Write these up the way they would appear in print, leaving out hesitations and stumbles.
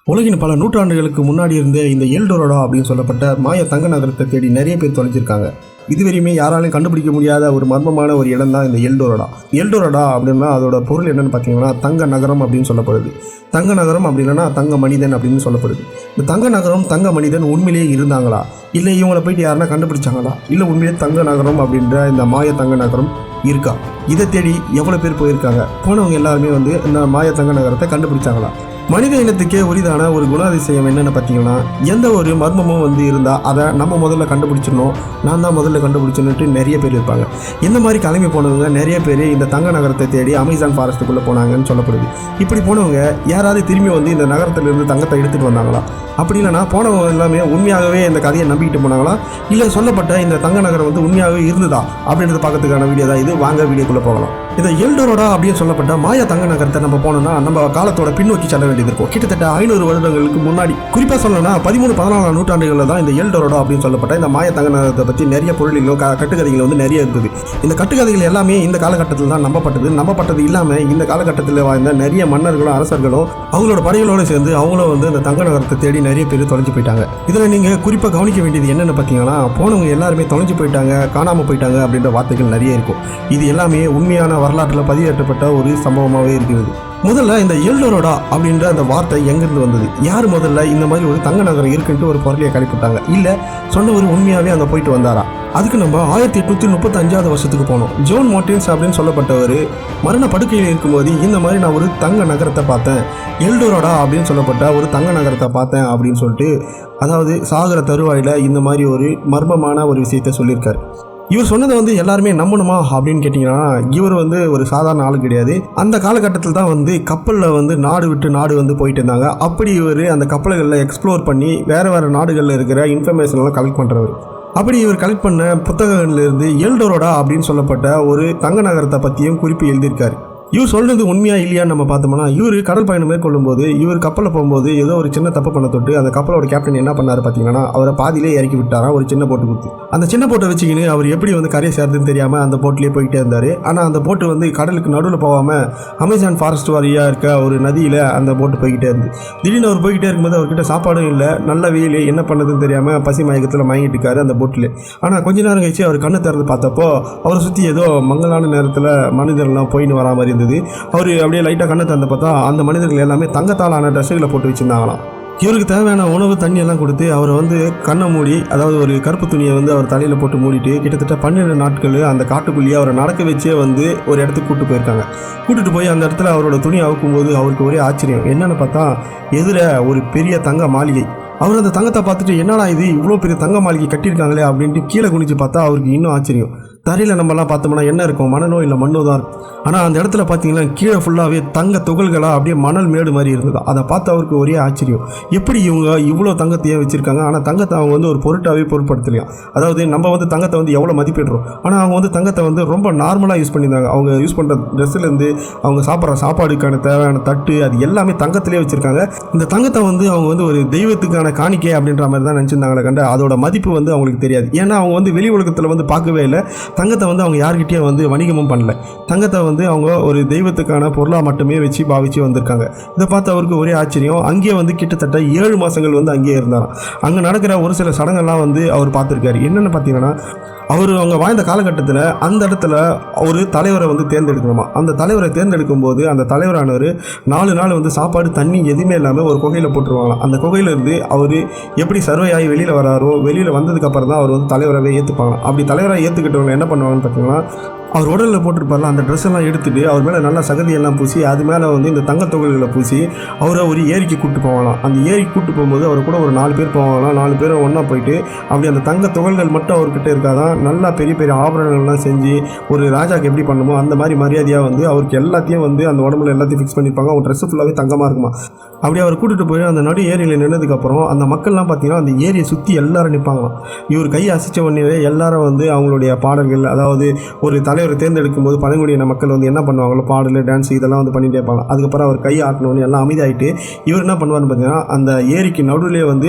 உலகின் பல நூற்றாண்டுகளுக்கு முன்னாடி இருந்த இந்த எல்டோரடோ அப்படின்னு சொல்லப்பட்ட மாய தங்க நகரத்தை தேடி நிறைய பேர் தொலைஞ்சிருக்காங்க. இதுவரையுமே யாராலையும் கண்டுபிடிக்க முடியாத ஒரு மர்மமான ஒரு இடம் தான் இந்த எல்டோரடா. எல்டோரடா அப்படின்னா அதோட பொருள் என்னன்னு பார்த்தீங்கன்னா தங்க நகரம் அப்படின்னு சொல்லப்படுது. தங்க நகரம் அப்படின்னா தங்க மனிதன் அப்படின்னு சொல்லப்படுது. இந்த தங்க நகரம் தங்க மனிதன் உண்மையிலேயே இருந்தாங்களா, இல்லை இவங்களை போயிட்டு யாருன்னா கண்டுபிடிச்சாங்களா, இல்லை உண்மையிலேயே தங்க நகரம் அப்படின்ற இந்த மாய தங்க நகரம் இருக்கா? இதை தேடி எவ்வளோ பேர் போயிருக்காங்க? போனவங்க எல்லாருமே இந்த மாய தங்க நகரத்தை கண்டுபிடிச்சாங்களா? மனித இனத்துக்கே உரிதான ஒரு குணாதிசயம் என்னென்னு பார்த்தீங்கன்னா, எந்த ஒரு மர்மமும் இருந்தால் அதை நம்ம முதல்ல கண்டுபிடிச்சிடணும், நான் தான் முதல்ல கண்டுபிடிச்சணுன்ட்டு நிறைய பேர் இருப்பாங்க. இந்த மாதிரி கிளம்பி போனவங்க நிறைய பேர் இந்த தங்க நகரத்தை தேடி அமேசான் ஃபாரஸ்ட்டுக்குள்ளே போனாங்கன்னு சொல்லப்படுது. இப்படி போனவங்க யாராவது திரும்பி இந்த நகரத்திலிருந்து தங்கத்தை எடுத்துகிட்டு வந்தாங்களா? அப்படி இல்லைனா போனவங்க எல்லாமே உண்மையாகவே இந்த கதையை நம்பிக்கிட்டு போனாங்களா, இல்லை சொல்லப்பட்ட இந்த தங்க நகரம் உண்மையாகவே இருந்ததா அப்படின்றத பார்க்கறதுக்கான வீடியோ தான் இது. வாங்க வீடியோக்குள்ளே போகலாம். இந்த எல்டோரடா அப்படின்னு சொல்லப்பட்ட மாய தங்க நகரத்தை நம்ம போனோம்னா நம்ம காலத்தோட பின்னோக்கி செல்ல வேண்டியது இருக்கும். கிட்டத்தட்ட 500 வருடங்களுக்கு முன்னாடி, குறிப்பாக சொல்லணும்னா 13-14 நூற்றாண்டுகளில் தான் இந்த எல்டோரடா அப்படின்னு சொல்லப்பட்ட இந்த மாய தங்க நகரத்தை பற்றி நிறைய பொருளிலோ கட்டுக்கதைகள் நிறைய இருந்தது. இந்த கட்டுக்கதைகள் எல்லாமே இந்த காலகட்டத்தில் தான் நம்பப்பட்டது இல்லாமல் இந்த காலகட்டத்தில் வாழ்ந்த நிறைய மன்னர்களும் அரசர்களும் அவங்களோட படைகளோடு சேர்ந்து அவங்களும் இந்த தங்க நகரத்தை தேடி நிறைய பேர் தொலைஞ்சு போயிட்டாங்க. இதில் நீங்கள் குறிப்பாக கவனிக்க வேண்டியது என்னென்னு பார்த்தீங்கன்னா, போனவங்க எல்லாருமே தொலைஞ்சு போயிட்டாங்க, காணாமல் போயிட்டாங்க அப்படின்ற வார்த்தைகள் நிறைய இருக்கும். இது எல்லாமே உண்மையான வரலாற்றில் பதிவேற்றப்பட்ட ஒரு சம்பவமாகவே இருக்கிறது. முதல்ல இந்த எல்டோரடா அப்படின்ற அந்த வார்த்தை எங்கிருந்து வந்தது? யார் முதல்ல இந்த மாதிரி ஒரு தங்க நகரம் இருக்குன்ட்டு ஒரு பொருளையை கழிப்பிட்டாங்க, இல்லை சொன்னவர் உண்மையாகவே அங்கே போயிட்டு வந்தாரா? அதுக்கு நம்ம 1835 வருஷத்துக்கு போனோம். ஜோன் மார்டின்ஸ் அப்படின்னு சொல்லப்பட்டவர் மரண படுக்கையில் இருக்கும்போது இந்த மாதிரி நான் ஒரு தங்க நகரத்தை பார்த்தேன், எல்டோரடா அப்படின்னு சொல்லப்பட்ட ஒரு தங்க நகரத்தை பார்த்தேன் அப்படின்னு சொல்லிட்டு, அதாவது சாகர தருவாயில் இந்த மாதிரி ஒரு மர்மமான ஒரு விஷயத்தை சொல்லியிருக்காரு. இவர் சொன்னதை எல்லாருமே நம்பணுமா அப்படின்னு கேட்டிங்கன்னா, இவர் ஒரு சாதாரண ஆள் கிடையாது. அந்த காலகட்டத்தில் தான் கப்பலில் நாடு விட்டு நாடு போயிட்டு இருந்தாங்க. அப்படி இவர் அந்த கப்பல்களில் எக்ஸ்ப்ளோர் பண்ணி வேறு நாடுகளில் இருக்கிற இன்ஃபர்மேஷன்லாம் கலெக்ட் பண்ணுறவர். அப்படி இவர் கலெக்ட் பண்ண புத்தகங்கள்லேருந்து எல்டோரடா அப்படின்னு சொல்லப்பட்ட ஒரு தங்க நகரத்தை பற்றியும் குறிப்பு எழுதியிருக்காரு. இவர் சொல்கிறது உண்மையா இல்லையான்னு நம்ம பார்த்தோம்னா, இவர் கடல் பயணம் மேற்கொள்ளும் போது இவர் கப்பலில் போகும்போது ஏதோ ஒரு சின்ன தப்பு பண்ண தொட்டு அந்த கப்பலோட கேப்டன் என்ன பண்ணார் பார்த்தீங்கன்னா, அவரை பாதியிலே இறக்கி விட்டாரா ஒரு சின்ன போட்டு கொடுத்து. அந்த சின்ன போட்டை வச்சுக்கின்னு அவர் எப்படி கரையை சேர்றதுன்னு தெரியாமல் அந்த போட்டிலே போயிட்டே இருந்தார். ஆனால் அந்த போட்டு கடலுக்கு நடுவில் போகாமல் அமேசான் ஃபாரஸ்ட் வழியாக இருக்க ஒரு நதியில் அந்த போட்டு போய்கிட்டே இருந்து, திடீர்னு அவர் போய்கிட்டே இருக்கும்போது அவர்கிட்ட சாப்பாடும் இல்லை, நல்ல வெயில், என்ன பண்ணதுன்னு தெரியாமல் பசி மயக்கத்தில் மயங்கிட்டு இருக்காரு அந்த போட்டில். ஆனால் கொஞ்ச நேரம் கழிச்சு அவர் கண்ணை திறந்து பார்த்தப்போ அவரை சுற்றி ஏதோ மங்கலான நேரத்தில் மனிதர்கள்லாம் போயின்னு வரா மாதிரி இருந்தது. அவர் அப்படியே லைட்டாக கண்ணை திறந்து பார்த்தா அந்த மனிதர்கள் எல்லாமே தங்கத்தாலான ட்ரெஸ்ஸுகளை போட்டு வச்சுருந்தாங்களாம். இவருக்கு தேவையான உணவு தண்ணி எல்லாம் கொடுத்து அவரை கண்ணை மூடி, அதாவது ஒரு கருப்பு துணியை அவர் தலையில் போட்டு மூடிட்டு கிட்டத்தட்ட 12 நாட்கள் அந்த காட்டுக்குள்ளேயே அவரை நடக்க வச்சே ஒரு இடத்துக்கு கூப்பிட்டு போய் அந்த இடத்துல அவரோட துணி அவுக்கும்போது அவருக்கு ஒரே ஆச்சரியம். என்னென்னு பார்த்தா எதிர ஒரு பெரிய தங்க மாளிகை. அவர் அந்த தங்கத்தை பார்த்துட்டு, என்னடா இது இவ்வளோ பெரிய தங்க மாளிகை கட்டியிருக்காங்களே அப்படின்ட்டு கீழே குனிச்சு பார்த்தா அவருக்கு இன்னும் ஆச்சரியம். தரையில் நம்மலாம் பார்த்தோம்னா என்ன இருக்கும், மணலோ இல்லை மண்ணோ தான் இருக்கும். ஆனால் அந்த இடத்துல பார்த்தீங்கன்னா கீழே ஃபுல்லாகவே தங்க துகள்களாக அப்படியே மணல் மேடு மாதிரி இருந்தது. அதை பார்த்து அவருக்கு ஒரே ஆச்சரியம், எப்படி இவங்க இவ்வளோ தங்கத்தையே வச்சுருக்காங்க. ஆனால் தங்கத்தை அவங்க ஒரு பொருட்டாகவே பொருட்படுத்தலையா. அதாவது நம்ம தங்கத்தை எவ்வளோ மதிப்பிடுறோம், ஆனால் அவங்க தங்கத்தை ரொம்ப நார்மலாக யூஸ் பண்ணியிருந்தாங்க. அவங்க யூஸ் பண்ணுற ட்ரெஸ்ஸுலேருந்து அவங்க சாப்பிட்ற சாப்பாடுக்கான தேவையான தட்டு அது எல்லாமே தங்கத்திலே வச்சுருக்காங்க. இந்த தங்கத்தை அவங்க ஒரு தெய்வத்துக்கான காணிக்கை அப்படின்ற மாதிரி தான் நினச்சிருந்தாங்களே கண்டு அதோட மதிப்பு அவங்களுக்கு தெரியாது. ஏன்னா அவங்க வெளி உலகத்தில் பார்க்கவே இல்லை. தங்கத்தை அவங்க யார்கிட்டயும் வணிகமும் பண்ணல. தங்கத்தை அவங்க ஒரு தெய்வத்துக்கான பொருளாக மட்டுமே வச்சு பாவிச்சு வந்திருக்காங்க. இதை பார்த்து அவருக்கு ஒரே ஆச்சரியம். அங்கேயே கிட்டத்தட்ட 7 மாதங்கள் அங்கேயே இருந்தாராம். அங்கே நடக்கிற ஒரு சில சடங்கெல்லாம் அவர் பார்த்துருக்காரு. என்னென்னு பார்த்தீங்கன்னா, அவங்க வாழ்ந்த காலகட்டத்தில் அந்த இடத்துல ஒரு தலைவரை தேர்ந்தெடுக்கணுமா. அந்த தலைவரை தேர்ந்தெடுக்கும் போது அந்த தலைவரானவர் 4 நாள் சாப்பாடு தண்ணி எதுவுமே இல்லாமல் ஒரு குகையில் போட்டுருவாங்களாம். அந்த குகையிலேருந்து அவர் எப்படி சர்வை ஆகி வெளியில் வராரோ, வெளியில் வந்ததுக்கப்புறம் தான் அவர் தலைவராகவே ஏற்றுப்பாங்க. அப்படி தலைவராக ஏற்றுக்கிட்டவங்க என்ன பண்ணுவாங்கன்னு பார்த்தீங்கன்னா, அவர் உடலில் போட்டிருப்பார்ல அந்த ட்ரெஸ் எல்லாம் எடுத்துகிட்டு அவர் மேலே நல்லா சகதியெல்லாம் பூசி அது மேலே இந்த தங்கத்தொகைகளை பூசி அவரை ஒரு ஏரிக்கு கூப்பிட்டு போவாங்களாம். அந்த ஏரிக்கு கூப்பிட்டு போகும்போது அவர் கூட ஒரு 4 பேர் போவாங்களாம். 4 பேரும் ஒன்றா போயிட்டு அப்படி அந்த தங்க துகள்கள் மட்டும் அவர்கிட்ட இருக்காதான், நல்லா பெரிய பெரிய ஆபரணங்கள்லாம் செஞ்சு ஒரு ராஜாவுக்கு எப்படி பண்ணுமோ அந்த மாதிரி மரியாதையாக அவருக்கு எல்லாத்தையும் அந்த உடம்புல எல்லாத்தையும் ஃபிக்ஸ் பண்ணியிருப்பாங்க. அவங்க ட்ரெஸ்ஸு ஃபுல்லாகவே தங்கமாக இருக்குமா. அப்படி அவர் கூட்டிகிட்டு போய் அந்த நடு ஏரியில் நின்னதுக்கப்புறம் அந்த மக்கள்லாம் பார்த்தீங்கன்னா அந்த ஏரியை சுற்றி எல்லாரும் நிற்பாங்களாம். இவர் கையை அசைச்ச உடனே எல்லாரும் அவங்களுடைய பாடல்கள், அதாவது ஒரு தலைவரை தேர்ந்தெடுக்கும் போது பழங்குடியின மக்கள் என்ன பண்ணுவாங்களோ பாடல் டான்ஸ் இதெல்லாம் பண்ணிகிட்டே இருப்பாங்க. அதுக்கப்புறம் அவர் கை ஆட்டினோன்னு எல்லாம் அமைதியாகிட்டு இவர் என்ன பண்ணுவார்னு பார்த்தீங்கன்னா அந்த ஏரிக்கு நடுவிலே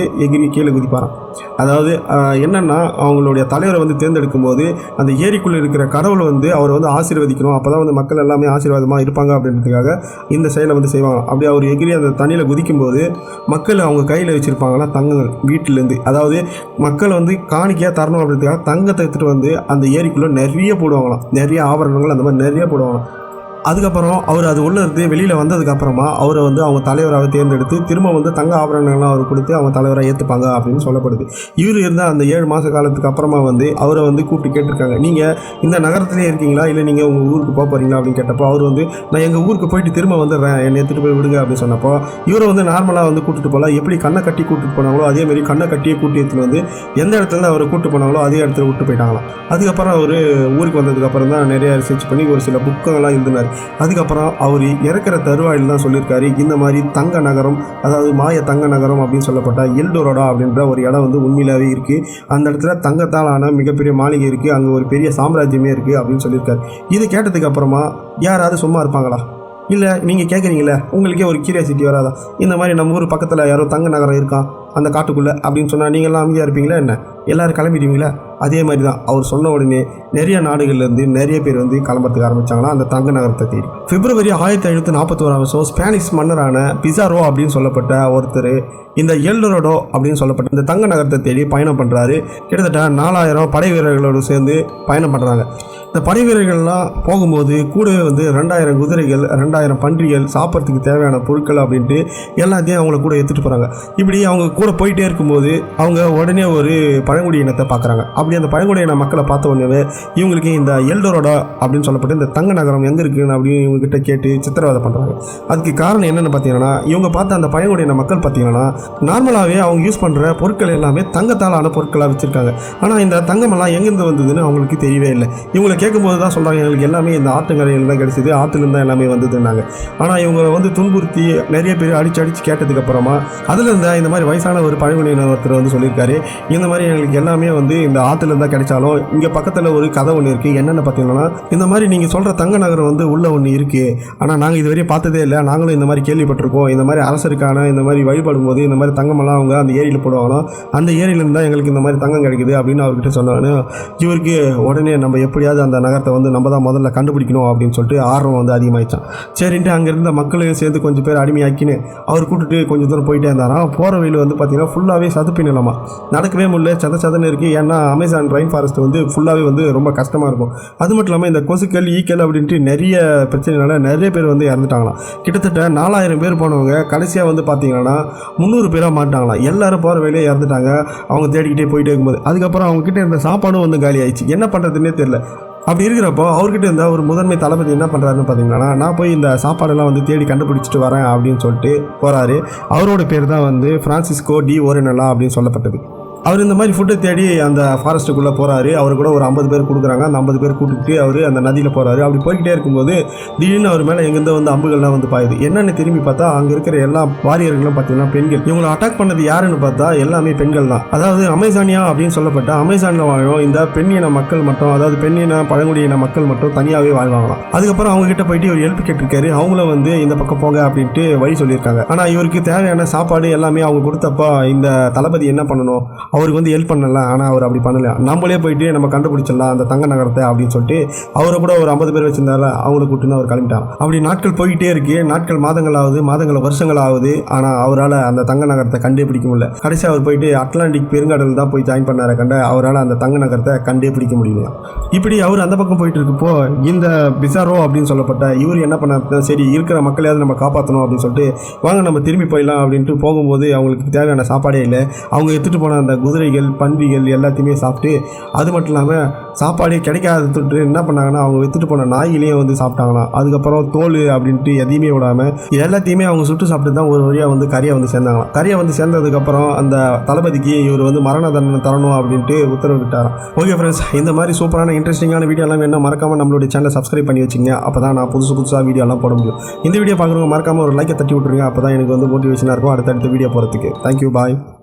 எகிரி கீழே குதிப்பாராம். அதாவது என்னென்னா அவங்களுடைய தலைவரை வந்து தேர்ந்தெடுக்கும் போது அந்த ஏரிக்குள்ளே இருக்கிற கடவுளை வந்து அவரை வந்து ஆசீர்வதிக்கணும், அப்போ தான் வந்து மக்கள் எல்லாமே ஆசீர்வாதமாக இருப்பாங்க அப்படின்றதுக்காக இந்த செயலை வந்து செய்வாங்க. அப்படி அவர் எகிரி அந்த தண்ணியில் குதிக்கும்போது மக்கள் அவங்க கையில் வச்சுருப்பாங்களாம் தங்கங்கள் வீட்டிலேருந்து. அதாவது மக்கள் வந்து காணிக்கையாக தரணும் அப்படின்றதுக்காக தங்கத்தை எடுத்துகிட்டு வந்து அந்த ஏரிக்குள்ளே நிறைய போடுவாங்களாம், நிறைய ஆபரணங்கள் அந்த மாதிரி நிறைய போடுவாங்களாம். அதுக்கப்புறம் அவர் அது உள்ளே இருந்து வெளியில் வந்ததுக்கப்புறமா அவரை வந்து அவங்க தலைவராக தேர்ந்தெடுத்து திரும்ப வந்து தங்க ஆபரணங்கள்லாம் அவர் கொடுத்து அவங்க தலைவராக ஏற்றுப்பாங்க அப்படின்னு சொல்லப்படுது. இவர் இருந்தால் அந்த 7 மாத காலத்துக்கு அப்புறமா வந்து அவரை வந்து கூப்பிட்டு கேட்டிருக்காங்க, நீங்கள் இந்த நகரத்துலேயே இருக்கீங்களா இல்லை நீங்கள் உங்கள் ஊருக்கு போக போகிறீங்களா அப்படின்னு கேட்டப்போ அவர் வந்து நான் எங்கள் ஊருக்கு போயிட்டு திரும்ப வந்துடுறேன், என்னை எடுத்துகிட்டு போய் விடுங்க அப்படின்னு சொன்னப்போ இவரை வந்து நார்மலாக வந்து கூட்டிகிட்டு போகலாம், எப்படி கண்ணை கட்டி கூட்டிகிட்டு போனாங்களோ அதேமாதிரி கண்ணை கட்டியே கூட்டி எடுத்துகிட்டு வந்து எந்த இடத்துல அவரை கூப்பிட்டு போனாங்களோ அதே இடத்துல விட்டு போயிட்டாங்களாம். அதுக்கப்புறம் அவர் ஊருக்கு வந்ததுக்கப்புறம் தான் நிறைய ரிசர்ச் பண்ணி ஒரு சில புக்கெல்லாம் எழுதினார். அதுக்கப்புறம் அவர் இறக்கிற தருவாயில் தான் சொல்லியிருக்காரு, இந்த மாதிரி தங்க நகரம், அதாவது மாய தங்க நகரம் அப்படின்னு சொல்லப்பட்ட எல்டோரடா அப்படின்ற ஒரு இடம் வந்து உண்மையிலாகவே இருக்குது. அந்த இடத்துல தங்கத்தால் ஆன மிகப்பெரிய மாளிகை இருக்குது, அங்கே ஒரு பெரிய சாம்ராஜ்யமே இருக்குது அப்படின்னு சொல்லியிருக்காரு. இது கேட்டதுக்கு அப்புறமா யாராவது சும்மா இருப்பாங்களா? இல்லை நீங்கள் கேட்குறீங்களே உங்களுக்கே ஒரு கியூரியாசிட்டி வராதா? இந்த மாதிரி நம்ம ஊர் பக்கத்தில் யாரோ தங்க நகரம் இருக்கான் அந்த காட்டுக்குள்ளே அப்படின்னு சொன்னால் நீங்கள்லாம் அமைதியாக இருப்பீங்களா என்ன? எல்லோரும் கிளம்பிடுவீங்களா? அதே மாதிரி தான் அவர் சொன்ன உடனே நிறைய நாடுகள்லேருந்து நிறைய பேர் வந்து கிளம்புறதுக்கு ஆரம்பித்தாங்கன்னா அந்த தங்க நகரத்தை தேடி. பிப்ரவரி 1541 ஸ்பானிஷ் மன்னரான பிசாரோ அப்படின்னு சொல்லப்பட்ட ஒருத்தர் இந்த எல்டோரடோ அப்படின்னு சொல்லப்பட்ட இந்த தங்க நகரத்தை தேடி பயணம் பண்ணுறாரு. கிட்டத்தட்ட 4000 படை வீரர்களோடு சேர்ந்து பயணம் பண்ணுறாங்க. இந்த படை வீரர்கள்லாம் போகும்போது கூடவே வந்து 2000 குதிரைகள், 2000 பன்றிகள், சாப்பிட்றதுக்கு தேவையான பொருட்கள் அப்படின்ட்டு எல்லாத்தையும் அவங்கள கூட எடுத்துகிட்டு போகிறாங்க. இப்படி அவங்க கூட போயிட்டே இருக்கும்போது அவங்க உடனே ஒரு பழங்குடி இனத்தை பார்க்குறாங்க. அப்படி அந்த பழங்குடி இன மக்களை பார்த்த உடனே இவங்களுக்கு இந்த எல்டோரடோ அப்படின்னு சொல்லப்பட்ட இந்த தங்க நகரம் எங்கே இருக்குன்னு அப்படின்னு இவங்ககிட்ட கேட்டு சித்திரவதை பண்ணுறாங்க. அதுக்கு காரணம் என்னென்னு பார்த்தீங்கன்னா, இவங்க பார்த்த அந்த பழங்குடி இன மக்கள் பார்த்தீங்கன்னா நார்மலாகவே அவங்க யூஸ் பண்ணுற பொருட்கள் எல்லாமே தங்கத்தால் ஆன பொருட்களாக வச்சுருக்காங்க. ஆனால் இந்த தங்கமெல்லாம் எங்கேருந்து வந்ததுன்னு அவங்களுக்கு தெரியவே இல்லை. இவங்களை கேட்கும்போது தான் சொல்கிறாங்க, எங்களுக்கு எல்லாமே இந்த ஆற்றுங்கரையில் தான் கிடைச்சிது, ஆற்றுலேருந்து தான் எல்லாமே வந்ததுன்னாங்க. ஆனால் இவங்க வந்து துன்புறுத்தி நிறைய பேர் அடித்து கேட்டதுக்கப்புறமா அதில் இருந்தால் இந்த மாதிரி வயசான ஒரு பழங்குடியினர் ஒருத்தர் வந்து சொல்லியிருக்காரு, இந்த மாதிரி எங்களுக்கு எல்லாமே வந்து இந்த ஆற்றுலேருந்து தான் கிடைச்சாலும் இங்கே பக்கத்தில் ஒரு கதை ஒன்று இருக்குது. என்னென்னு பார்த்தீங்கன்னா, இந்த மாதிரி நீங்கள் சொல்கிற தங்க நகரம் வந்து உள்ளே ஒன்று இருக்குது, ஆனால் நாங்கள் இதுவரையும் பார்த்ததே இல்லை, நாங்களும் இந்த மாதிரி கேள்விப்பட்டிருக்கோம். இந்த மாதிரி அரசருக்கான இந்த மாதிரி வழிபடும் போது இந்த மாதிரி தங்கமெல்லாம் அவங்க அந்த ஏரியில் போடுவாங்கன்னா அந்த ஏரியிலேருந்து தான் எங்களுக்கு இந்த மாதிரி தங்கம் கிடைக்குது அப்படின்னு அவர்கிட்ட சொன்னாங்க. இவருக்கு உடனே நம்ம எப்படியாவது அந்த நகரத்தை வந்து நம்ம தான் முதல்ல கண்டுபிடிக்கணும் அப்படின்னு சொல்லிட்டு ஆர்வம் வந்து அதிகமாகிடுச்சான். சரின்ட்டு அங்கே இருந்த மக்களையும் சேர்ந்து கொஞ்சம் பேர் அடிமையாக்கின்னு அவர் கூப்பிட்டு கொஞ்சம் தூரம் போயிட்டே இருந்தாராம். போகிற வழியில் வந்து பார்த்திங்கன்னா ஃபுல்லாகவே சதுப்பு நிலமா, நடக்கவே முடியல, சதன்னு இருக்குது. ஏன்னா அமேசான் ரைன் ஃபாரஸ்ட் வந்து ஃபுல்லாகவே வந்து ரொம்ப கஷ்டமாக இருக்கும். அது மட்டும் இல்லாமல் இந்த கொசுக்கள், ஈக்கள் அப்படின்ட்டு நிறைய பிரச்சனைனால நிறைய பேர் வந்து இறந்துட்டாங்களாம். கிட்டத்தட்ட 4000 பேர் போனவங்க கடைசியாக வந்து பார்த்திங்கன்னா 300 பேராக மாட்டாங்களாம். எல்லாரும் போகிற வேலையே இறந்துட்டாங்க. அவங்க தேடிக்கிட்டே போயிட்டே இருக்கும்போது அதுக்கப்புறம் அவங்ககிட்ட இருந்த சாப்பாடும் வந்து காலி ஆயிடுச்சு. என்ன பண்ணுறதுன்னே தெரியல. அப்படி இருக்கிறப்போ அவர்கிட்ட இருந்த ஒரு முதன்மை தளபதி என்ன பண்ணுறாருன்னு பார்த்தீங்கன்னா, நான் போய் இந்த சாப்பாடெல்லாம் வந்து தேடி கண்டுபிடிச்சிட்டு வரேன் அப்படின்னு சொல்லிட்டு போகிறாரு. அவரோட பேர் தான் வந்து ஃப்ரான்சிஸ்கோ டி ஓரெனலா அப்படின்னு சொல்லப்பட்டது. அவர் இந்த மாதிரி ஃபுட்டை தேடி அந்த ஃபாரஸ்ட்டுக்குள்ளே போகிறாரு. அவர் கூட ஒரு 50 பேர் கொடுக்குறாங்க. அந்த 50 பேர் கூட்டிகிட்டு அவர் அந்த நதியில் போகிறாரு. அப்படி போய்கிட்டே இருக்கும்போது திடீர்னு அவர் மேலே எங்கேருந்து வந்து அம்புகள்லாம் வந்து பாயுது. என்னென்னு திரும்பி பார்த்தா அங்கே இருக்கிற எல்லா வாரியர்களும் பார்த்தீங்கன்னா பெண்கள். இவங்களை அட்டாக் பண்ணது யாருன்னு பார்த்தா எல்லாமே பெண்கள் தான். அதாவது அமேசானியா அப்படின்னு சொல்லப்பட்ட அமேசானில் வாழும் இந்த பெண்ணின மக்கள் மட்டும், அதாவது பெண்ணின பழங்குடியின மக்கள் மட்டும் தனியாகவே வாழ்வாங்களாம். அதுக்கப்புறம் அவங்க கிட்ட போயிட்டு இவர் ஹெல்ப் கேட்டிருக்காரு. அவங்களும் வந்து இந்த பக்கம் போங்க அப்படின்ட்டு வழி சொல்லியிருக்காங்க. ஆனால் இவருக்கு தேவையான சாப்பாடு எல்லாமே அவங்க கொடுத்தப்போ இந்த தளபதி என்ன பண்ணணும், அவருக்கு வந்து ஹெல்ப் பண்ணலாம். ஆனால் அவர் அப்படி பண்ணல. நம்மளே போயிட்டு நம்ம கண்டுபிடிச்சிடலாம் அந்த தங்க நகரத்தை அப்படின்னு சொல்லிட்டு அவரை கூட ஒரு 50 பேர் வச்சிருந்தால அவங்களை கூப்பிட்டு அவர் கிளம்பிட்டார். அப்படி நாட்கள் போய்கிட்டே இருக்கு. நாட்கள் மாதங்கள் வருஷங்கள் ஆகுது. ஆனால் அவரால் அந்த தங்க நகரத்தை கண்டே பிடிக்க முடியல. கடைசி அவர் போயிட்டு அட்லாண்டிக் பெருங்கடல் தான் போய் ஜாயின் பண்ணார கண்ட அவரால் அந்த தங்க நகரத்தை கண்டே பிடிக்க முடியல. இப்படி அவர் அந்த பக்கம் போயிட்டு இருக்கப்போ இந்த பிசாரோ அப்படின்னு சொல்லப்பட்ட இவர் என்ன பண்ண, சரி இருக்கிற மக்களையாவது நம்ம காப்பாற்றணும் அப்படின்னு சொல்லிட்டு வாங்க நம்ம திரும்பி போயிடலாம் அப்படின்ட்டு போகும்போது அவங்களுக்கு தேவையான சாப்பாடே இல்லை. அவங்க எடுத்துகிட்டு போன அந்த குதிரைகள், பன்றிகள் எல்லாத்தையுமே சாப்பிட்டு, அது மட்டும் இல்லாமல் சாப்பாடே கிடைக்காத தொட்டு என்ன பண்ணாங்கன்னா அவங்க வித்துட்டு போன நாய்களையும் வந்து சாப்பிட்டாங்களாம். அதுக்கப்புறம் தோல் அப்படின்ட்டு எதையுமே விடாமல் எல்லாத்தையுமே அவங்க சுட்டு சாப்பிட்டு தான் ஒரு வழியாக வந்து கரையை வந்து சேர்ந்தாங்களாம். கரையை வந்து சேர்ந்ததுக்கப்புறம் அந்த தளபதிக்கு இவர் வந்து மரண தண்டனை தரணும் அப்படின்ட்டு உத்தரவு விட்டாராம். ஓகே ஃப்ரெண்ட்ஸ், இந்த மாதிரி சூப்பரான இன்ட்ரெஸ்டிங்கான வீடியோலாம் வேணும் மறக்காமல் நம்மளுடைய சேனலை சப்ஸ்கிரைப் பண்ணி வச்சுங்க. அப்போ தான் நான் புதுசாக வீடியோலாம் போட முடியும். இந்த வீடியோ பார்க்குறவங்க மறக்காமல் ஒரு லைக்கை தட்டி விட்டுருங்க. அப்போ தான் எனக்கு வந்து மோட்டிவேஷனாக இருக்கும் அடுத்தடுத்த வீடியோ போகிறதுக்கு. தேங்க்யூ, பாய்.